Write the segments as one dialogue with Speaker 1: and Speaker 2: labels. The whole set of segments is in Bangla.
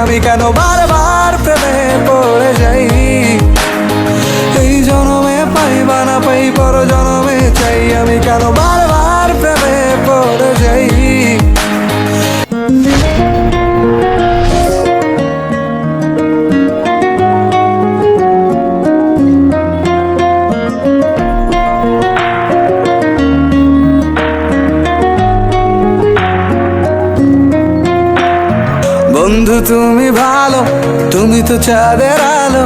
Speaker 1: আমি কেন বারবার প্রেমে পড়ে যাই, এই জনমে পাই বা না পাই পর জনমে চাই, আমি কেন বারবার প্রেমে পড়ে যাই। বন্ধু তুমি ভালো, তুমি তো চাঁদের আলো,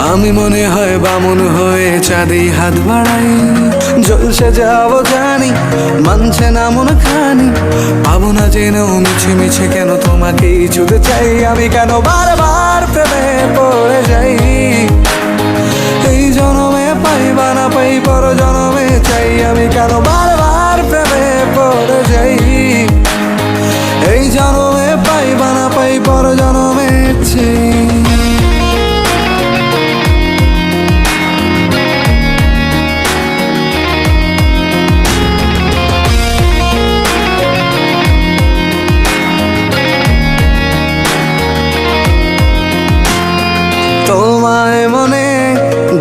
Speaker 1: আমি মনে হয় বামুন হয়ে চাঁদে হাত বাড়াই। জলসে যাবো জানি, মানছে না মন খানি, পাবো না জেনেও মিছে মিছে কেন তোমাকে ছুতে চাই, আমি কেন বারবার প্রেমে পড়ে যাই, এই জনমে পাই বা না পাই পর জনমে চাই, আমি কেন বারবার প্রেমে পড়ে যাই, এই জনমে পাই বা না পাই পর জনমে চাই। তোমায় মনে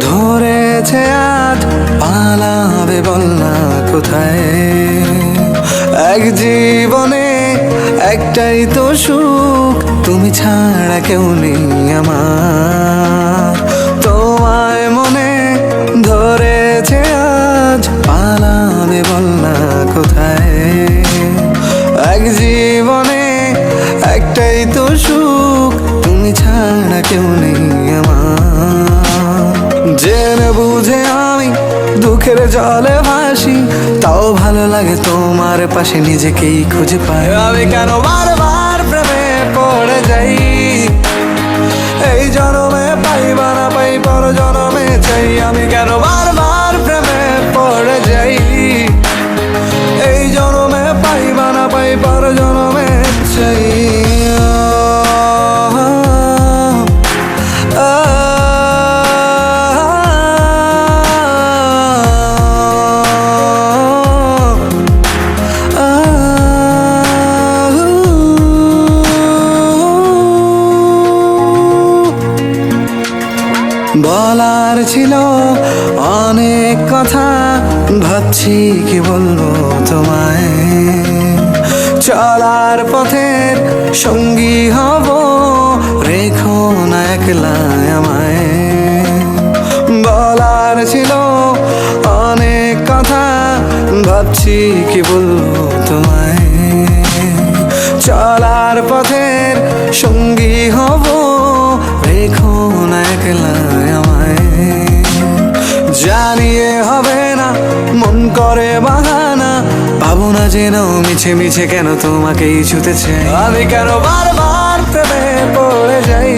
Speaker 1: ধরেছে আজ, পালাবে বল না কোথায়, এক জীবনে একটাই তো সুখ, তুমি ছাড়া কেউ নেই আমার। তোমায় মনে ধরেছে আজ, পালাবে বল না কোথায়, এক জীবনে একটাই তো সুখ, তুমি ছাড়া কেউ নেই আমার। জেনে বুঝে আমি দুঃখের জলে ভাসি, তাও ভালো লাগে তোমার পাশে নিজেকেই খুঁজে পাই, আমি কেন বারবার প্রেমে পড়ে যাই, এই জনমে পাই বা না পাই পর জনমে চাই, আমি কেন বারবার প্রেমে পড়ে যাই, এই জনমে পাই বা না পাই পর জনমে চাই। বলার ছিল অনেক কথা, ভাবছি কি বলবো তোমায়, চলার পথের সঙ্গী হব, রেখো না একলা আমায়। বলার ছিল অনেক কথা, ভাবছি কি বলবো তোমায়, চলার পথের সঙ্গী হব, রেখো না একলা আমায়। জানিয়ে হবে না মন করে বাহানা, পাবো না জেনেও মিছে মিছে কেন তোমাকেই ছুতে চাই, আমি কেন বারবার প্রেমে পড়ে যাই,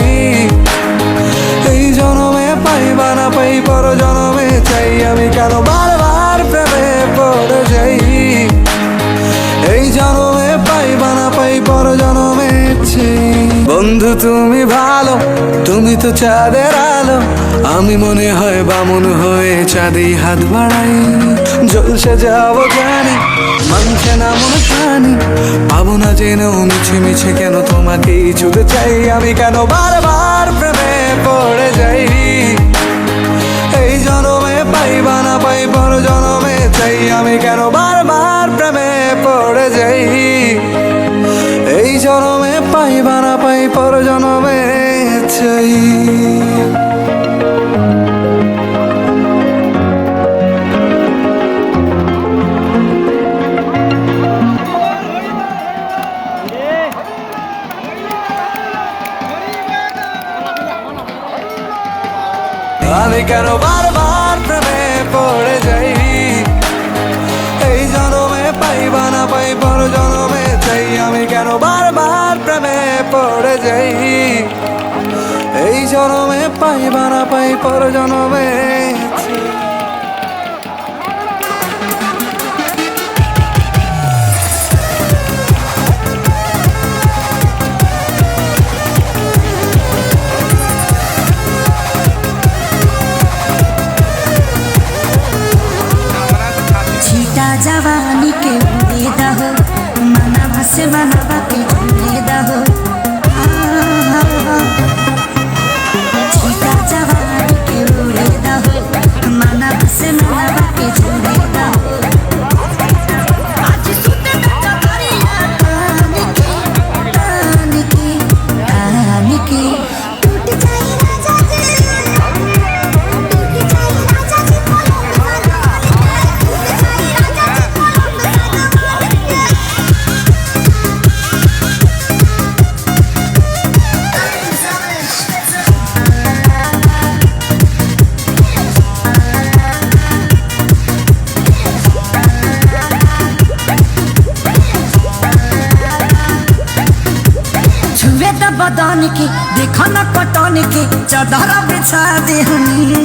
Speaker 1: এই জনমে পাই বা না পাই পর জনমে চাই, আমি কেন বারবার প্রেমে পড়ে যাই, এই জনমে পাই বা না পাই পর জনমে চাই। বন্ধু তুমি ভালো, তুমি তো চাঁদের আলো, আমি মনে হয় বামুন হয়ে চাঁদে হাত বাড়াই। জলসে যাবো জানি, মানছে না মন খানি, পাবো না জেনেও মিছে মিছে কেন তোমাকে ছুতে চাই, আমি কেন বারবার প্রেমে পড়ে যাই, এই জনমে পাই বা না পাই পর জনমে চাই, আমি কেন বারবার প্রেমে পড়ে যাই, এই জনমে পাই বা না পাই পর জনমে চাই। আমি কেন বারবার প্রেমে পড়ে যাই, এই জনমে পাই বা না পাই পর জনমে চাই, আমি কেন বারবার প্রেমে পড়ে যাই, এই জনমে পাই বা না পাই পর জনমে চাই।
Speaker 2: जवानी के उड़े दहो, मना भसे मना बाकी झूले दहो, बदन के देखो न कटन के चादर बिछा देहनी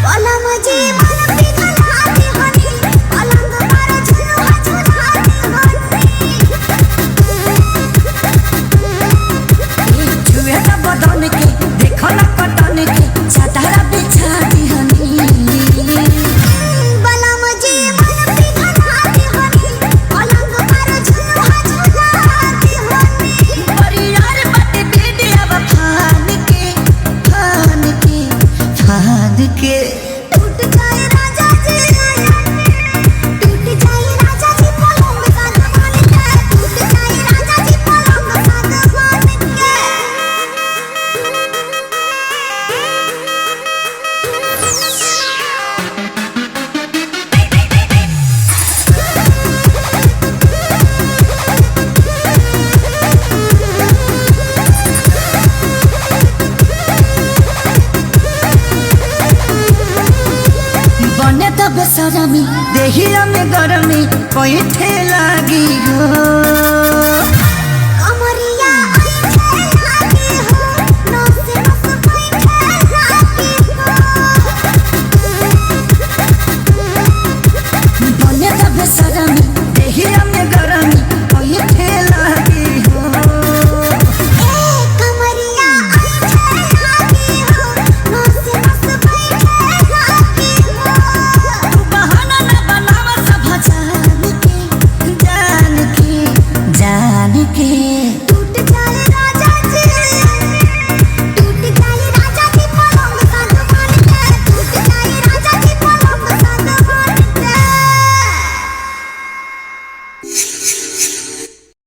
Speaker 3: पलम जी मन पिघला देहनी पलंग पर झुलुआ झुला देहनी
Speaker 2: छुए न बदन के देखो न कटन के चादर बिछा देहनी
Speaker 3: पलम जी मन पिघला देहनी पलंग पर झुलुआ झुला देहनी
Speaker 2: परियार बाटे बेडिया फान के फान के फान के
Speaker 3: टूट जाए राजा जी टूट जाए राजा जी पलंग सागवान के टूट जाए राजा जी पलंग सागवान के
Speaker 2: बने तब सरमी देहिया में गरमी पैठे लागी हो
Speaker 3: कमरिया ऐठे लागी हो नस नस बैठे लागी हो
Speaker 2: बने तब सरमी देहिया में